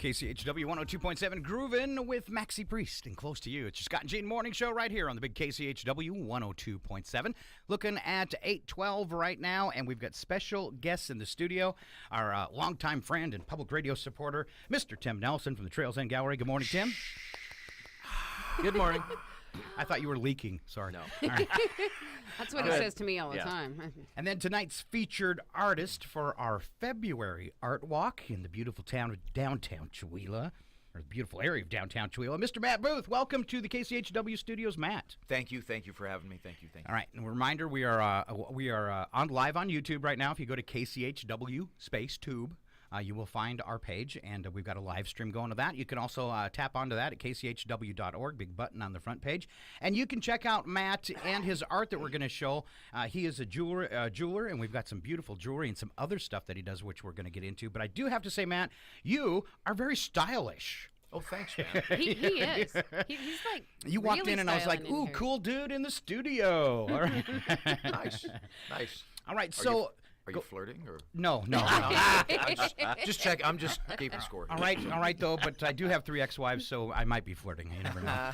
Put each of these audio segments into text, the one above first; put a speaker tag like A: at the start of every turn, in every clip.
A: KCHW 102.7 Groovin' with Maxie Priest and close to you. It's your Scott and Gene Morning Show right here on the big KCHW 102.7. Looking at 8:12 right now, and we've got special guests in the studio. Our longtime friend and public radio supporter, Mr. Tim Nelson from the Trails End Gallery. Good morning, Tim.
B: Good morning.
A: I thought you were leaking. Sorry.
B: No.
A: All right.
C: That's what he says to me all the time.
A: And then tonight's featured artist for our February art walk in the beautiful town of downtown Chewelah, or the beautiful area of downtown Chewelah, Mr. Matt Booth. Welcome to the KCHW studios, Matt.
B: Thank you for having me. Thank you.
A: All right, and a reminder, we are on live on YouTube right now. If you go to KCHW space tube, you will find our page, and we've got a live stream going to that. You can also tap onto that at kchw.org, big button on the front page. And you can check out Matt and his art that we're going to show. He is a jeweler, and we've got some beautiful jewelry and some other stuff that he does, which we're going to get into. But I do have to say, Matt, you are very stylish.
B: Oh, thanks, man.
C: He is. He's like
A: You walked
C: really
A: in, and I was like, ooh, cool dude in the studio. All right.
B: Nice.
A: All right, so...
B: Are you flirting or
A: No.
B: just check. I'm just keeping score.
A: All right, though. But I do have 3 ex-wives, so I might be flirting. You never know.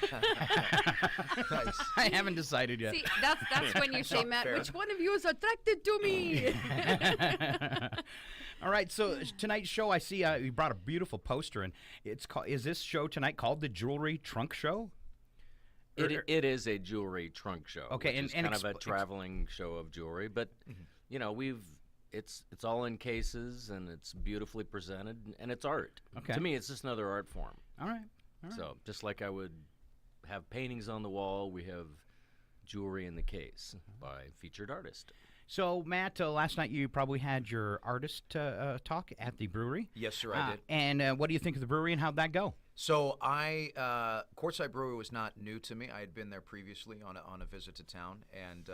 B: Nice.
A: I haven't decided yet.
C: See, that's when you say, Matt,
B: fair.
C: which one of you is attracted to me?
A: All right, so tonight's show, I see you brought a beautiful poster, and it's called. Is this show tonight called the Jewelry Trunk Show?
D: It is a jewelry trunk show.
A: Okay,
D: which is kind of a traveling show of jewelry, but you know it's all in cases and it's beautifully presented and it's art.
A: Okay.
D: To me, it's just another art form.
A: All right.
D: So just like I would have paintings on the wall, we have jewelry in the case by featured artist.
A: So, Matt, last night you probably had your artist talk at the brewery.
B: Yes, sir, I did.
A: And what do you think of the brewery and how'd that go?
B: So Courtside Brewery was not new to me. I had been there previously on a visit to town, and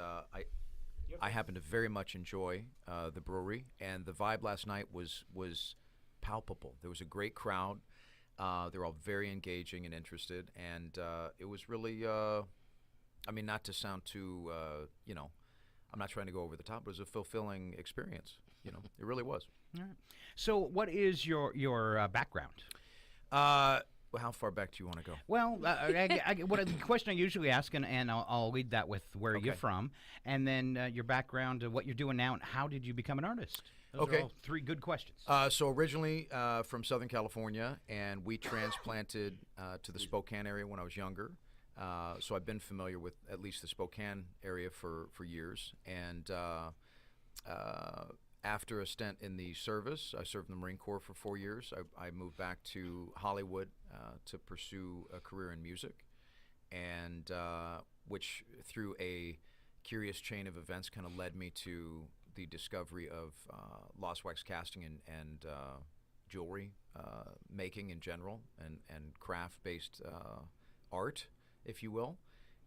B: I happened to very much enjoy the brewery, and the vibe last night was palpable. There was a great crowd. They were all very engaging and interested, and it was really, not to sound too, I'm not trying to go over the top, but it was a fulfilling experience. It really was.
A: All right. So, what is your background?
B: How far back do you want to go?
A: Well, the question I usually ask, and I'll lead that with where you're from, and then your background, what you're doing now, and how did you become an artist? Those are all 3 good questions.
B: So originally from Southern California, and we transplanted to the Spokane area when I was younger. So I've been familiar with at least the Spokane area for years, and after a stint in the service, I served in the Marine Corps for 4 years. I moved back to Hollywood to pursue a career in music, and which through a curious chain of events kind of led me to the discovery of lost wax casting and jewelry making in general, and craft-based art, if you will,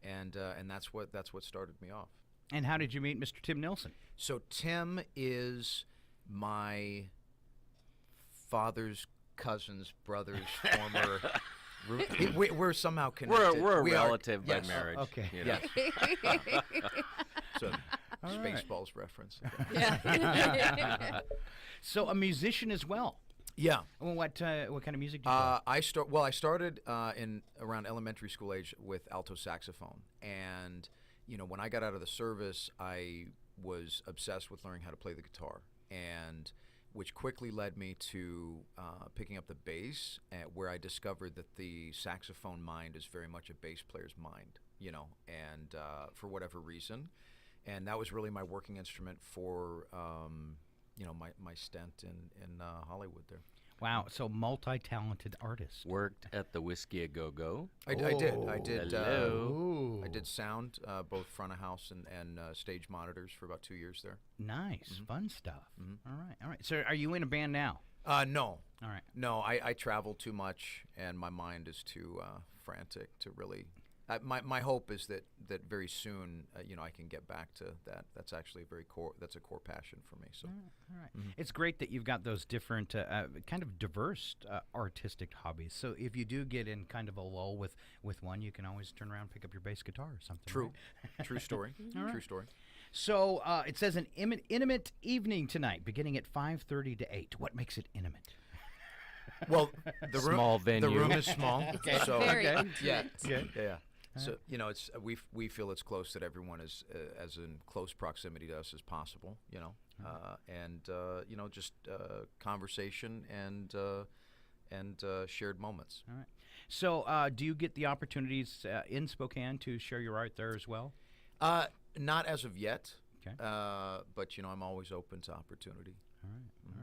B: and that's what started me off.
A: And how did you meet Mr. Tim Nelson?
B: So Tim is my father's cousin's brother's former. We're somehow connected.
D: We're a relative by marriage.
A: Okay.
D: You know?
B: Yes. So Spaceballs reference. Okay.
A: So a musician as well.
B: Yeah.
A: Well, what kind of music do you play?
B: I started in around elementary school age with alto saxophone, and when I got out of the service, I was obsessed with learning how to play the guitar, and which quickly led me to picking up the bass, where I discovered that the saxophone mind is very much a bass player's mind, and for whatever reason, and that was really my working instrument for my stint in Hollywood there.
A: Wow, so multi-talented artist.
D: Worked at the Whiskey A Go Go.
B: I did.
D: Hello.
B: I did sound, both front of house and stage monitors for about 2 years there.
A: Nice, fun stuff. All right. So, are you in a band now?
B: No.
A: All right.
B: No, I travel too much, and my mind is too frantic to really. My hope is that very soon, I can get back to that. That's actually that's a core passion for me. So,
A: all right. It's great that you've got those different, kind of diverse artistic hobbies. So if you do get in kind of a lull with one, you can always turn around and pick up your bass guitar or something.
B: True,
A: right?
B: True story.
A: Right.
B: True story.
A: So it says an intimate evening tonight, beginning at 5:30 to 8. What makes it intimate?
B: Well, the room,
D: Small venue.
B: The room is small. So
C: Very
A: okay.
C: intimate.
B: yeah. So it's we feel it's close, that everyone is as in close proximity to us as possible. And just conversation and shared moments.
A: All right. So, do you get the opportunities in Spokane to share your art there as well?
B: Not as of yet.
A: Okay.
B: But I'm always open to opportunity.
A: All right. All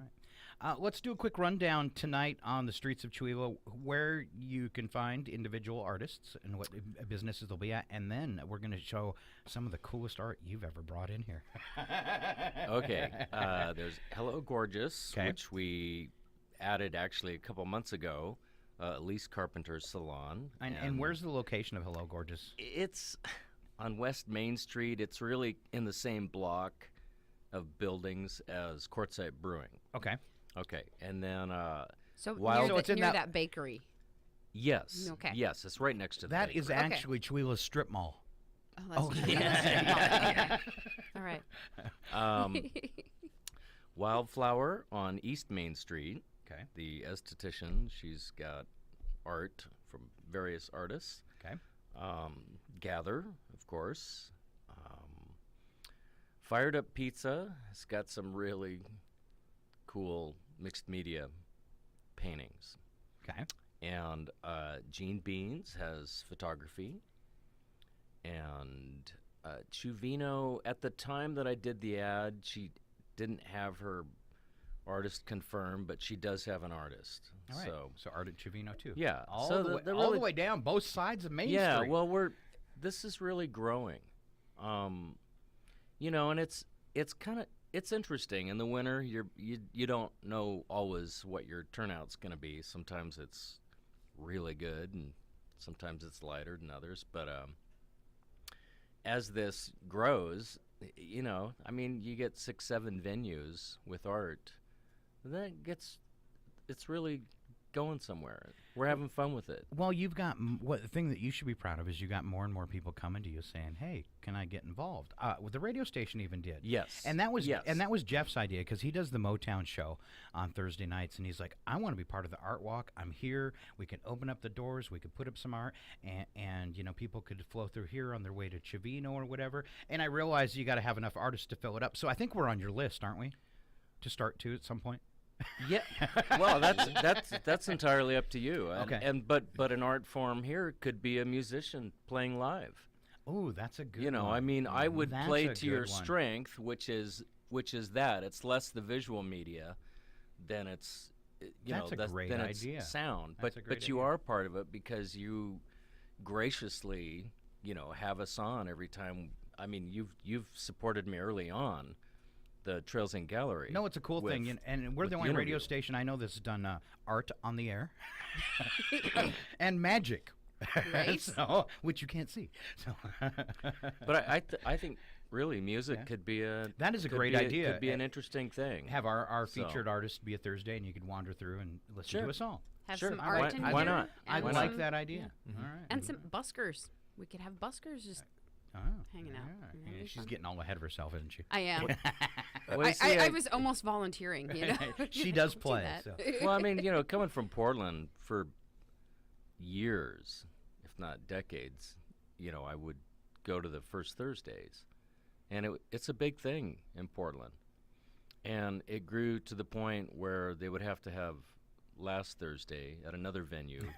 A: right. Let's do a quick rundown tonight on the streets of Chihuahua, where you can find individual artists and what businesses they'll be at, and then we're going to show some of the coolest art you've ever brought in here.
D: Okay. There's Hello Gorgeous,
A: 'Kay.
D: which we added actually a couple months ago. Elise Carpenter's salon.
A: And where's the location of Hello Gorgeous?
D: It's on West Main Street. It's really in the same block of buildings as Quartzsite Brewing.
A: Okay.
D: Okay, and then
C: So
D: Wild-
C: near,
A: So it's
C: the,
A: in
C: near
A: that-
C: that bakery.
D: yes,
C: Okay.
D: yes, it's right next to the
A: That is
D: bakery.
A: actually Chihuahua's strip mall.
C: Oh, that's
A: yeah.
C: All right.
D: Wildflower on East Main Street.
A: Okay.
D: The esthetician, she's got art from various artists.
A: Okay.
D: Gather, of course. Fired Up Pizza has got some really cool mixed media paintings.
A: Okay.
D: And Jean Beans has photography. And Chuvino, at the time that I did the ad, she didn't have her artist confirmed, but she does have an artist.
A: All right. So art at Chivino too.
D: Yeah.
A: All,
D: so
A: the, way,
D: they're
A: all the
D: really-
A: way down both sides of Main
D: yeah,
A: Street.
D: well, this is really growing. And it's kind of interesting. In the winter, you don't know always what your turnout's going to be. Sometimes it's really good, and sometimes it's lighter than others. But as this grows, you get 6-7 venues with art. It's really going somewhere. We're having fun with it.
A: Well, you've got the thing that you should be proud of is you got more and more people coming to you saying, "Hey, can I get involved?" Well, the radio station even did.
D: Yes.
A: And that was
D: Yes.
A: Jeff's idea because he does the Motown show on Thursday nights, and he's like, "I want to be part of the art walk. I'm here. We can open up the doors. We could put up some art, and people could flow through here on their way to Chivino or whatever." And I realized you got to have enough artists to fill it up. So I think we're on your list, aren't we? To start to at some point.
D: Yeah, well, that's entirely up to you. And,
A: Okay.
D: but an art form here could be a musician playing live.
A: Oh, that's a good.
D: You know,
A: one.
D: I mean, I would
A: That's
D: play
A: a
D: to your
A: good one.
D: strength, which is that it's less the visual media than it's
A: That's a great
D: than
A: idea.
D: it's sound.
A: That's a great
D: but you
A: idea.
D: are part of it because you graciously have us on every time. I mean, you've supported me early on. The Trails and Gallery.
A: No, it's a cool thing, and we're
D: with
A: the
D: the
A: only radio
D: interview.
A: station I know that's done art on the air and magic,
C: Right.
A: so which you can't see. So,
D: But I think really music could be
A: That is a
D: could
A: great
D: be
A: idea.
D: Could be an interesting thing.
A: have our
D: So-
A: featured artist be a Thursday, and you could wander through and listen
D: Sure.
A: to us all.
C: Have
D: Sure.
C: some
D: Why-
C: art in
D: why
C: here.
D: not?
A: I
C: and
A: like
C: some-
A: that idea. All right,
C: And some buskers. We could have buskers just.
A: Oh,
C: hanging out.
A: yeah.
C: That'd
A: Yeah,
C: be
A: she's
C: fun.
A: getting all ahead of herself, isn't she?
C: I am.
D: Well, you see,
C: I was almost volunteering,
A: She does
C: Do
A: play,
C: that.
A: so.
D: well, I mean, coming from Portland for years, if not decades, I would go to the first Thursdays, and it's a big thing in Portland, and it grew to the point where they would have to have last Thursday at another venue.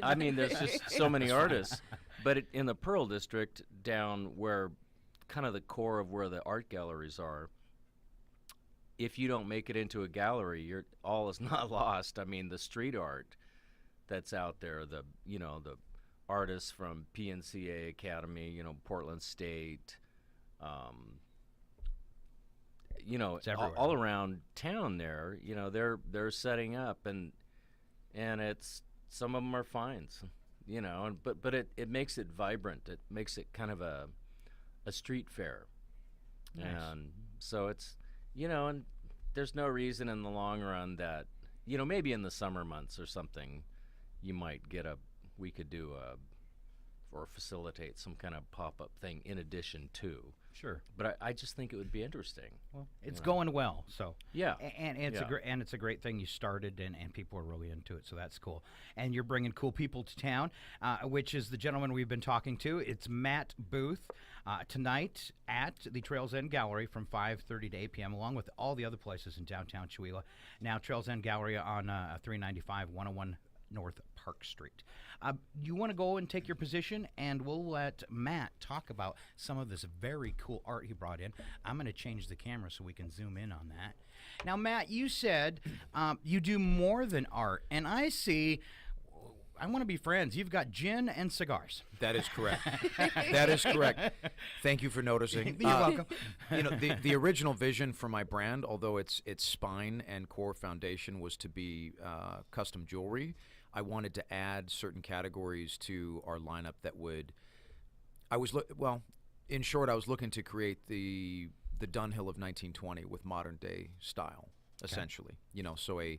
D: I mean, there's just so many artists, but in the Pearl District, down where kind of the core of where the art galleries are, if you don't make it into a gallery, all is not lost. I mean, the street art that's out there, the artists from PNCA Academy, Portland State,
A: It's everywhere.
D: all around town there, they're setting up, and it's some of them are fines, but it makes it vibrant. It makes it kind of a street fair.
A: Nice.
D: And so it's and there's no reason in the long run that maybe in the summer months or something we could do a or facilitate some kind of pop-up thing in addition to.
A: Sure.
D: But I just think it would be interesting.
A: Well, it's
D: know.
A: going well. So
D: Yeah.
A: and it's
D: Yeah.
A: it's a great thing you started, and people are really into it. So that's cool. And you're bringing cool people to town, which is the gentleman we've been talking to. It's Matt Booth tonight at the Trails End Gallery from 5:30 to 8 p.m. along with all the other places in downtown Chewelah. Now Trails End Gallery on 395 101 North Park Street. You want to go and take your position, and we'll let Matt talk about some of this very cool art he brought in. I'm going to change the camera so we can zoom in on that. Now, Matt, you said you do more than art, and I see. I want to be friends. You've got gin and cigars.
B: That is correct. That is correct. Thank you for noticing.
A: You're welcome.
B: You know, the original vision for my brand, although its spine and core foundation was to be custom jewelry, I wanted to add certain categories to our lineup that would. In short, I was looking to create the Dunhill of 1920 with modern day style, essentially. You know, so a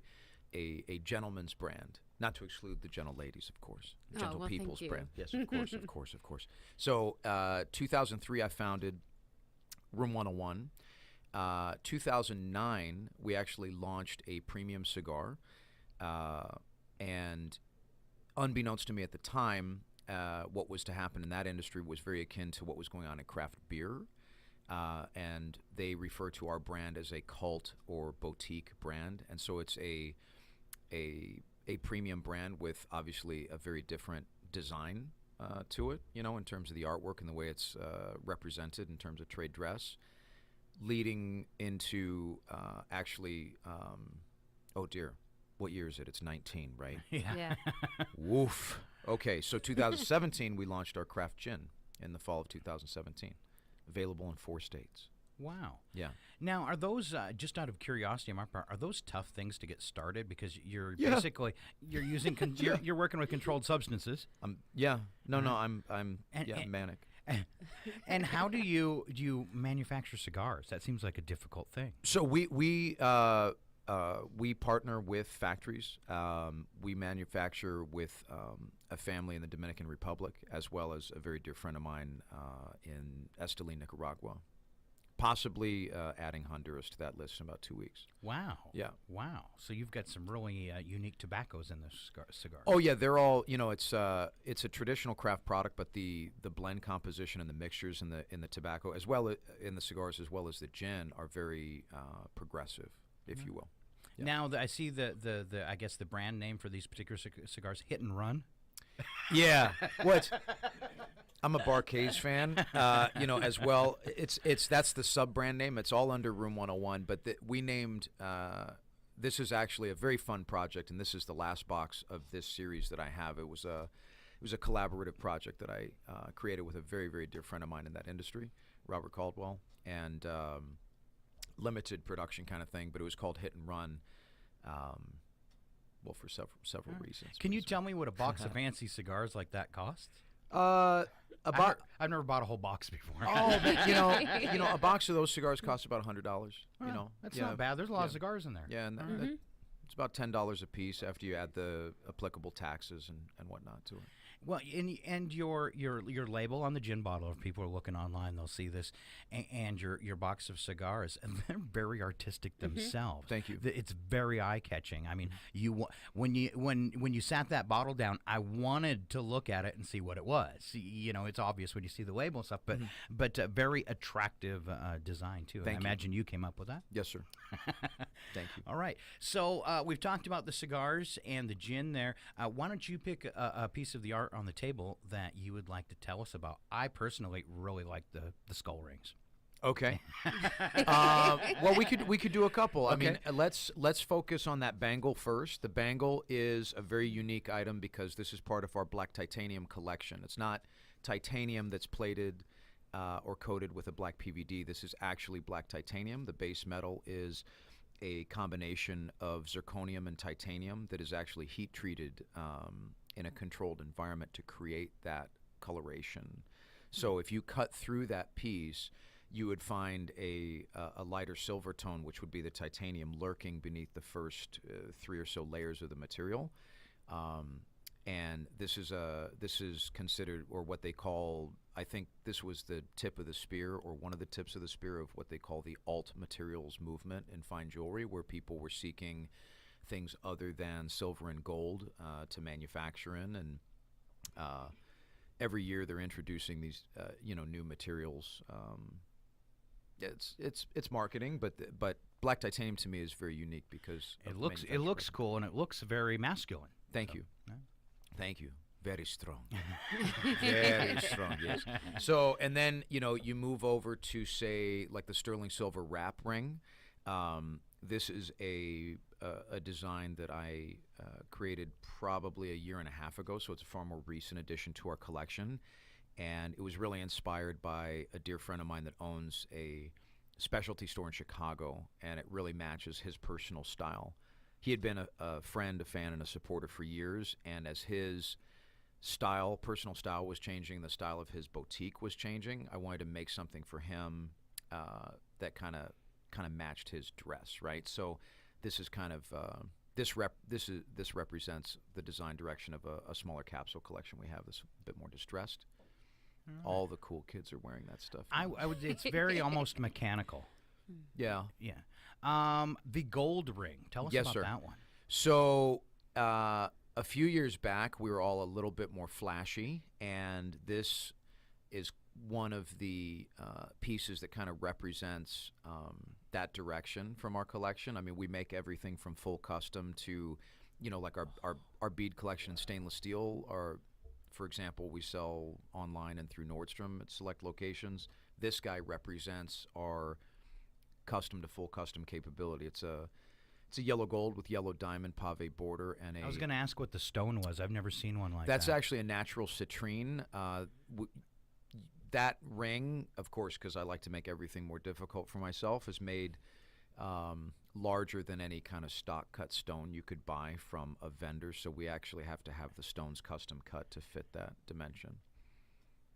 B: gentleman's brand. Not to exclude the gentle ladies, of course. Gentle
C: well, thank
B: people's
C: you.
B: brand. Yes, of course, of course, of course. So 2003, I founded Room 101. 2009, we actually launched a premium cigar. And unbeknownst to me at the time, what was to happen in that industry was very akin to what was going on in craft beer. And they refer to our brand as a cult or boutique brand. And so it's a premium brand with obviously a very different design to it, you know, in terms of the artwork and the way it's represented in terms of trade dress, leading into oh dear, what year is it? It's 19, right?
C: Yeah.
B: Woof. Okay, so 2017, we launched our craft gin in the fall of 2017, available in 4 states.
A: Wow.
B: Yeah.
A: Now, are those just out of curiosity on my part? Are those tough things to get started because you're
B: Yeah.
A: basically you're using you're working with controlled substances?
B: Yeah. No, I'm
A: And-
B: manic.
A: And how do you manufacture cigars? That seems like a difficult thing.
B: So we partner with factories. We manufacture with a family in the Dominican Republic, as well as a very dear friend of mine in Esteli, Nicaragua. Possibly adding Honduras to that list in about 2 weeks.
A: Wow.
B: Yeah.
A: Wow. So you've got some really unique tobaccos in the cigars.
B: Oh yeah, they're all, you know, it's a traditional craft product, but the blend composition and the mixtures in the tobacco, as well as in the cigars, as well as the gin, are very progressive, if you will. Yeah.
A: Now I see the I guess the brand name for these particular cigars, Hit and Run.
B: Yeah. I'm a Barcase fan, you know, as well. That's the sub brand name. It's all under Room 101, but we named. This is actually a very fun project, and this is the last box of this series that I have. It was a collaborative project that I created with a very, very dear friend of mine in that industry, Robert Caldwell, and limited production kind of thing. But it was called Hit and Run. Well, for several reasons.
A: Can you tell me what a box of fancy cigars like that costs?
B: I've
A: never bought a whole box before.
B: Oh, but, you know, a box of those cigars costs about $100. You know,
A: That's
B: yeah,
A: not bad. There's a lot of
B: yeah.
A: cigars in there.
B: Yeah, and it's about $10 a piece after you add the applicable taxes and whatnot to it.
A: Well, and your label on the gin bottle, if people are looking online, they'll see this, and your box of cigars, and they're very artistic themselves.
B: Thank you.
A: It's very eye catching. I mean, when you sat that bottle down, I wanted to look at it and see what it was. You know, it's obvious when you see the label and stuff, but very attractive design too.
B: Thank
A: I
B: you.
A: imagine you came up with that.
B: Yes, sir. Thank you.
A: All right. So we've talked about the cigars and the gin there. Why don't you pick a piece of the art on the table that you would like to tell us about? I personally really like the skull rings.
B: Okay. Well, we could do a couple. I mean,
A: Okay.
B: let's focus on that bangle first. The bangle is a very unique item because this is part of our black titanium collection. It's not titanium that's plated or coated with a black PVD. This is actually black titanium. The base metal is a combination of zirconium and titanium that is actually heat treated in a controlled environment to create that coloration. So if you cut through that piece, you would find a lighter silver tone, which would be the titanium lurking beneath the first 3 or so layers of the material. and this is considered, or what they call, I think this was the tip of the spear, or one of the tips of the spear, of what they call the alt materials movement in fine jewelry, where people were seeking things other than silver and gold to manufacture in, and every year they're introducing these new materials. It's marketing, but black titanium to me is very unique because
A: It
B: of the
A: looks
B: manufacturing.
A: cool, and it looks very masculine.
B: Thank
A: So,
B: you.
A: yeah.
B: Thank you. Very strong. Very strong, yes. So, and then, you move over to, say, like the sterling silver wrap ring. This is a design that I created probably a year and a half ago, so it's a far more recent addition to our collection. And it was really inspired by a dear friend of mine that owns a specialty store in Chicago, and it really matches his personal style. He had been a friend, a fan, and a supporter for years, and as his personal style was changing, the style of his boutique was changing, I wanted to make something for him that kind of matched his dress, right? So this is kind of this represents the design direction of a smaller capsule collection we have that's a bit more distressed. All the cool kids are wearing that stuff.
A: I would. It's very almost mechanical.
B: Yeah.
A: Yeah. The gold ring. Tell us
B: Yes,
A: about
B: sir.
A: that one.
B: So a few years back, we were all a little bit more flashy, and this is one of the pieces that kind of represents that direction from our collection. I mean, we make everything from full custom to, like our bead collection in stainless steel. For example, we sell online and through Nordstrom at select locations. This guy represents our custom to full custom capability. It's a yellow gold with yellow diamond pave border, and
A: I was going to ask what the stone was. I've never seen one like
B: that's
A: that.
B: actually a natural citrine. That ring, of course, because I like to make everything more difficult for myself, is made larger than any kind of stock cut stone you could buy from a vendor. So we actually have to have the stones custom cut to fit that dimension.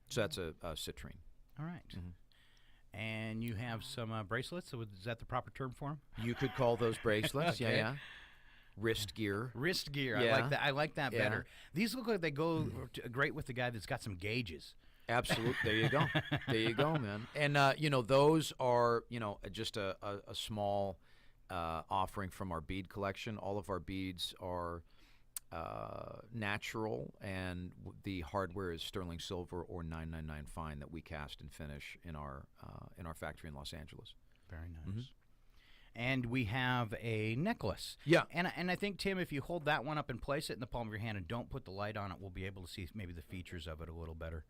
B: So that's a citrine.
A: All right.
B: Mm-hmm.
A: And you have some bracelets. So is that the proper term for them?
B: You could call those bracelets.
A: Okay.
B: Yeah. Wrist gear.
A: Wrist gear.
B: Yeah.
A: I like that. I like that
B: Yeah.
A: better. These look like they go great with the guy that's got some gauges.
B: Absolutely. There you go. There you go, man. And, those are, just a small offering from our bead collection. All of our beads are natural, and the hardware is sterling silver or 999 fine that we cast and finish in our factory in Los Angeles.
A: Very nice.
B: Mm-hmm.
A: And we have a necklace.
B: Yeah.
A: And I think, Tim, if you hold that one up and place it in the palm of your hand and don't put the light on it, we'll be able to see maybe the features of it a little better.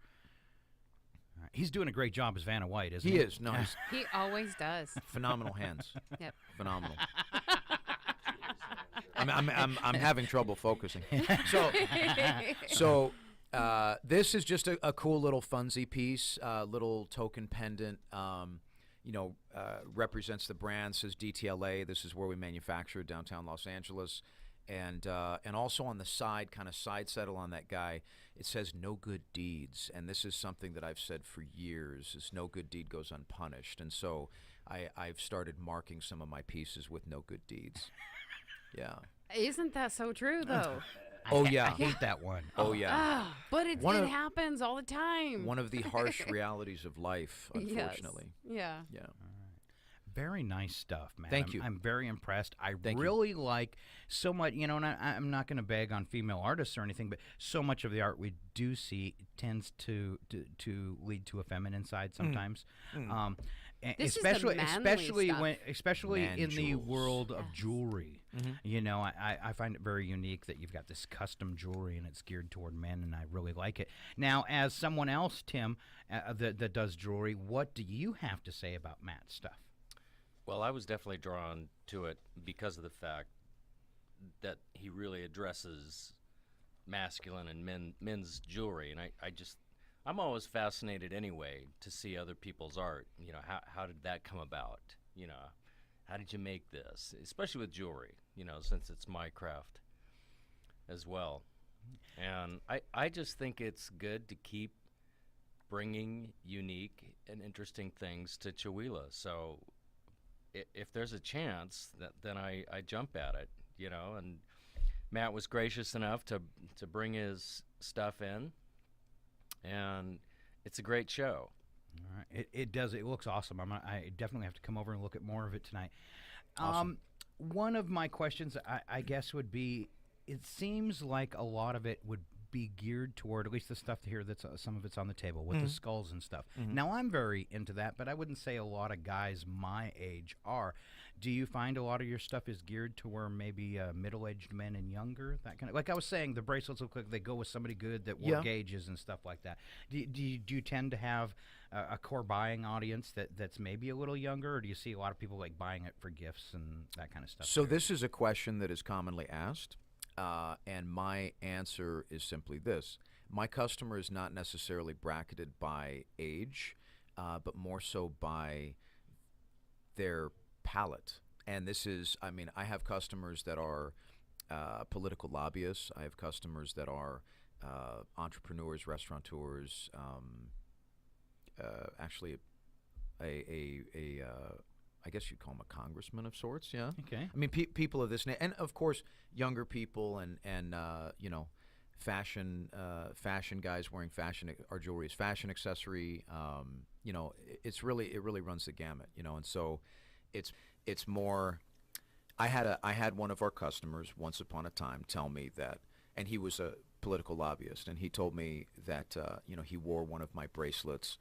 A: All right. He's doing a great job as Vanna White, isn't he?
B: He is. No, he's
C: He always does.
B: phenomenal hands.
C: Yep.
B: Phenomenal. I'm having trouble focusing. So this is just a cool little funsy piece, little token pendant. Represents the brand. Says DTLA. This is where we manufacture downtown Los Angeles, and also on the side, kind of side settle on that guy, it says "No good deeds," and this is something that I've said for years: is no good deed goes unpunished, and so I've started marking some of my pieces with "No good deeds." Yeah.
C: Isn't that so true, though?
B: Oh yeah.
A: I hate that one.
B: Oh yeah.
C: Ah, but it
B: One of-
C: happens all the time.
B: One of the harsh realities of life, unfortunately.
C: Yes.
B: Yeah.
A: Very nice stuff, man.
B: Thank you.
A: I'm very impressed. I
B: Thank you.
A: really like so much, and I'm not going to beg on female artists or anything, but so much of the art we do see tends to lead to a feminine side sometimes.
C: This is the
A: especially
C: manly
A: especially
B: Man
A: in the
B: jewels.
A: world of
C: Yes.
A: jewelry. I find it very unique that you've got this custom jewelry and it's geared toward men, and I really like it. Now, as someone else, Tim, that does jewelry, what do you have to say about Matt's stuff?
D: Well, I was definitely drawn to it because of the fact that he really addresses masculine and men's jewelry, and I'm always fascinated anyway to see other people's art. How did that come about? How did you make this? Especially with jewelry, since it's my craft as well. And I just think it's good to keep bringing unique and interesting things to Chihuahua. So if there's a chance, then I jump at it, and Matt was gracious enough to bring his stuff in, and it's a great show.
A: All right. It does. It looks awesome. I definitely have to come over and look at more of it tonight.
B: Awesome.
A: One of my questions, I guess, would be: it seems like a lot of it would be geared toward, at least the stuff here that's some of it's on the table with the skulls and stuff. Now, I'm very into that, but I wouldn't say a lot of guys my age are. Do you find a lot of your stuff is geared to where maybe middle-aged men and younger, that kind of, like I was saying, the bracelets look like they go with somebody good that wore gauges and stuff like that. Do you tend to have a core buying audience that's maybe a little younger, or do you see a lot of people like buying it for gifts and that kind of stuff?
B: So this is a question that is commonly asked, and my answer is simply this. My customer is not necessarily bracketed by age, but more so by their palate. And this is, I mean, I have customers that are political lobbyists. I have customers that are entrepreneurs, restaurateurs, actually I guess you'd call him a congressman of sorts, yeah.
A: Okay.
B: I mean, people of this, and of course, younger people and you know, fashion guys wearing fashion, our jewelry is fashion accessory. You know, it really runs the gamut, you know, and so it's more. I had one of our customers once upon a time tell me that, and he was a political lobbyist, and he told me that you know, he wore one of my bracelets.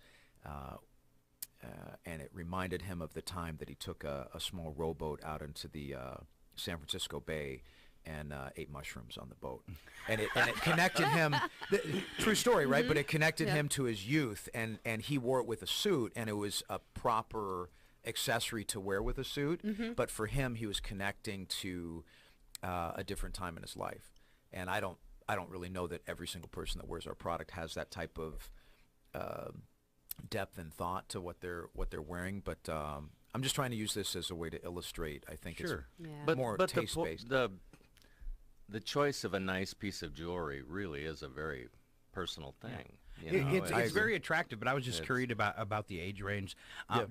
B: And it reminded him of the time that he took a small rowboat out into the San Francisco Bay and ate mushrooms on the boat. And it connected him, true story, right? But it connected him to his youth, and he wore it with a suit, and it was a proper accessory to wear with a suit. But for him, he was connecting to a different time in his life. And I don't really know that every single person that wears our product has that type of depth and thought to what they're wearing, but I'm just trying to use this as a way to illustrate. I think it's more taste-based.
D: The choice of a nice piece of jewelry really is a very personal thing. You know,
A: It's very attractive, but I was just curious about the age range.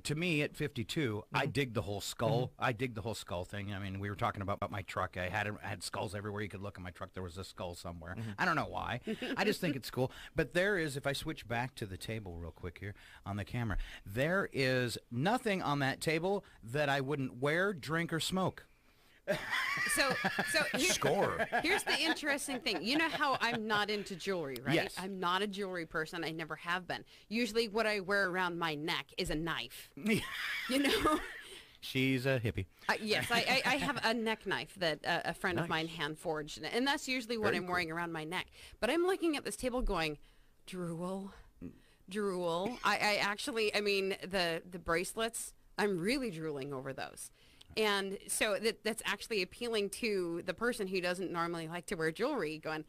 A: To me, at 52, I dig the whole skull. I dig the whole skull thing. I mean, we were talking about my truck. I had skulls everywhere you could look in my truck. There was a skull somewhere. I don't know why. I just think it's cool. But there is, if I switch back to the table real quick here on the camera, there is nothing on that table that I wouldn't wear, drink, or smoke.
C: So
B: Score.
C: Here's the interesting thing. You know how I'm not into jewelry, right?
A: Yes.
C: I'm not a jewelry person. I never have been. Usually what I wear around my neck is a knife. You know?
A: She's a hippie.
C: Yes, I have a neck knife that a friend of mine hand forged, and that's usually what I'm wearing around my neck. But I'm looking at this table going, drool. I actually, I mean, the bracelets, I'm really drooling over those. And so that's actually appealing to the person who doesn't normally like to wear jewelry, going,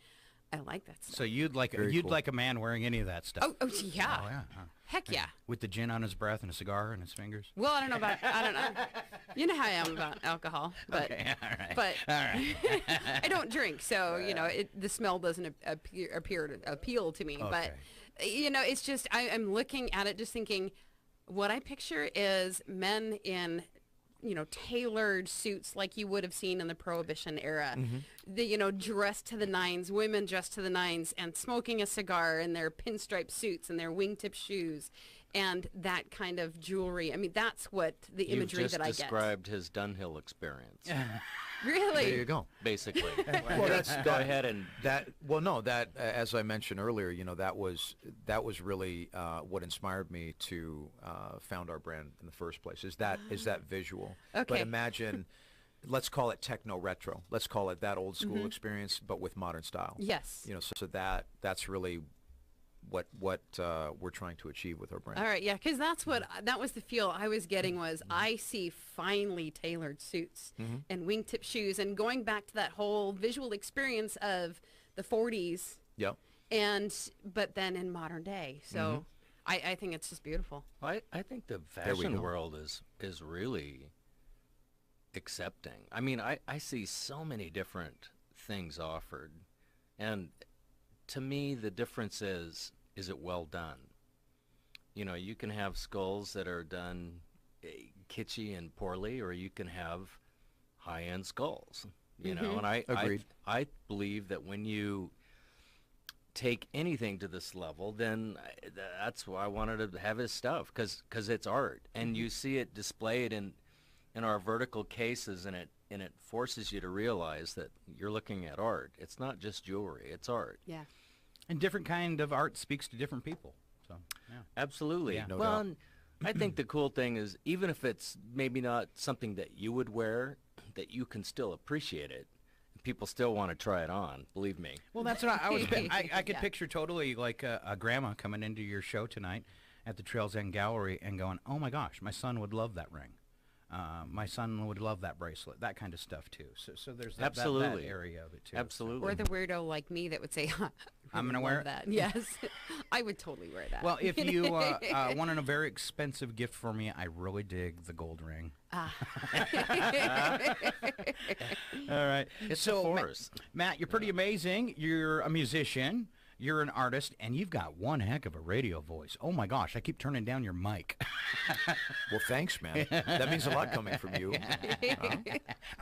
C: I like that stuff.
A: So you'd like a man wearing any of that stuff?
C: Oh yeah.
A: Oh, yeah. Huh.
C: Heck yeah.
A: With the gin on his breath and a cigar in his fingers?
C: Well, I don't know. You know how I am about alcohol, but
A: Okay, all right.
C: but
A: All right.
C: I don't drink, so you know the smell doesn't appear to appeal to me.
A: Okay.
C: But you know, it's just I'm looking at it, just thinking, what I picture is men in, you know, tailored suits like you would have seen in the Prohibition era. You know, dressed to the nines, women dressed to the nines, and smoking a cigar in their pinstripe suits and their wingtip shoes, and that kind of jewelry. I mean, that's what the imagery that I get.
D: You've just described his Dunhill experience,
C: Really?
B: There you go.
D: basically.
B: Well, that's
D: Go ahead and
B: that. Well, no, that as I mentioned earlier, you know, that was really what inspired me to found our brand in the first place. Is that visual?
C: Okay.
B: But imagine, let's call it techno retro. Let's call it that old school experience, but with modern style.
C: Yes.
B: You know, so that's really what we're trying to achieve with our brand.
C: All right, yeah, because that was the feel I was getting was I see finely tailored suits and wingtip shoes, and going back to that whole visual experience of the 40s.
B: Yep.
C: But then in modern day. So I think it's just beautiful.
D: I think the
B: There we
D: fashion
B: go.
D: world is really accepting. I mean, I see so many different things offered, and to me the difference is it well done? You know, you can have skulls that are done kitschy and poorly, or you can have high-end skulls. you know. And
B: Agreed.
D: I believe that when you take anything to this level, then that's why I wanted to have his stuff, because it's art, and you see it displayed in our vertical cases, and it forces you to realize that you're looking at art. It's not just jewelry; it's art.
C: Yeah.
A: And different kind of art speaks to different people. So, yeah.
D: Absolutely.
A: Yeah.
B: No
D: Well,
B: doubt.
D: and I think the cool thing is, even if it's maybe not something that you would wear, that you can still appreciate it. People still want to try it on, believe me.
A: Well, that's what I was. I could
C: Yeah.
A: picture totally like a grandma coming into your show tonight at the Trails End Gallery and going, "Oh my gosh, my son would love that ring. My son would love that bracelet." That kind of stuff too. So there's that
D: Absolutely.
A: area of it too.
D: Absolutely.
C: Or the weirdo like me that would say,
A: I'm gonna
C: love
A: wear it."
C: that. Yes, I would totally wear that.
A: Well, if you want a very expensive gift for me, I really dig the gold ring. All right.
D: It's
A: so,
D: a force.
A: Matt, you're pretty amazing. You're a musician. You're an artist, and you've got one heck of a radio voice. Oh my gosh, I keep turning down your mic.
B: Well, thanks, man. That means a lot coming from you.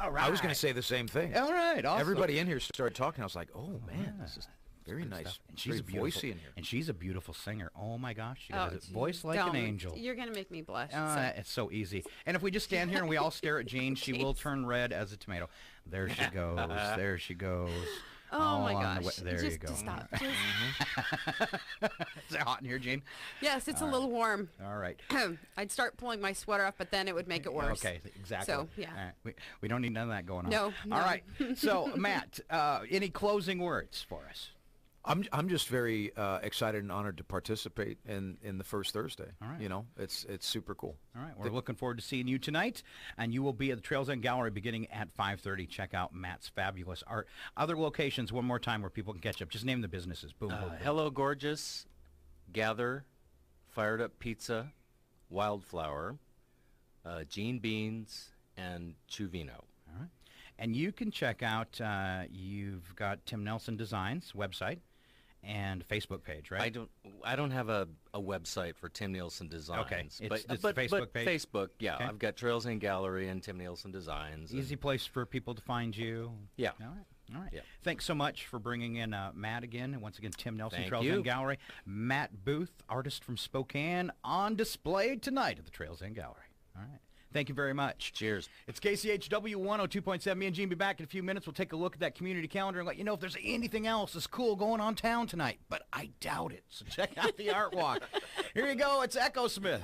A: All right.
B: I was going to say the same thing.
A: All right. Awesome.
B: Everybody in here started talking. I was like, oh, man, this is very
A: Good
B: nice.
A: stuff. And she's
B: Very
A: a beautiful,
B: voicey in here.
A: and she's a beautiful singer. Oh my gosh, she
C: Oh,
A: has a voice like
C: don't.
A: an angel.
C: You're gonna make me blush.
A: It's so easy. And if we just stand here and we all stare at Jean, she will turn red as a tomato. There she goes. There she goes.
C: Oh
A: all
C: my
A: on the
C: gosh!
A: way- There
C: just
A: you go.
C: to stop. Just,
A: Is it hot in here, Jean?
C: yes, it's a little warm.
A: All right.
C: I'd start pulling my sweater up, but then it would make it worse.
A: Okay, exactly.
C: So, yeah.
A: All right. We don't need none of that going on.
C: No, no.
A: All right. So, Matt, any closing words for us?
B: I'm just very excited and honored to participate in the first Thursday.
A: All right.
B: You know, it's super cool.
A: All right, we're looking forward to seeing you tonight, and you will be at the Trails End Gallery beginning at 5:30. Check out Matt's fabulous art. Other locations, one more time, where people can catch up. Just name the businesses. Boom, boom, boom.
D: Hello Gorgeous, Gather, Fired Up Pizza, Wildflower, Gene Beans, and Chuvino.
A: All right, and you can check out. You've got Tim Nelson Designs website and Facebook page, right?
D: I don't have a website for Tim Nielsen Designs.
A: Okay, it's
D: but
A: the Facebook page?
D: Facebook, yeah.
A: Okay.
D: I've got Trails End Gallery and Tim Nielsen Designs.
A: Easy place for people to find you.
D: Yeah.
A: All right. All right.
D: Yeah.
A: Thanks so much for bringing in Matt again. And once again, Tim Nelson,
D: Thank
A: Trails
D: you.
A: End Gallery. Matt Booth, artist from Spokane, on display tonight at the Trails End Gallery. All right. Thank you very much.
D: Cheers.
A: It's KCHW 102.7. Me and Gene be back in a few minutes. We'll take a look at that community calendar and let you know if there's anything else that's cool going on town tonight. But I doubt it. So check out the art walk. Here you go. It's Echo Smith.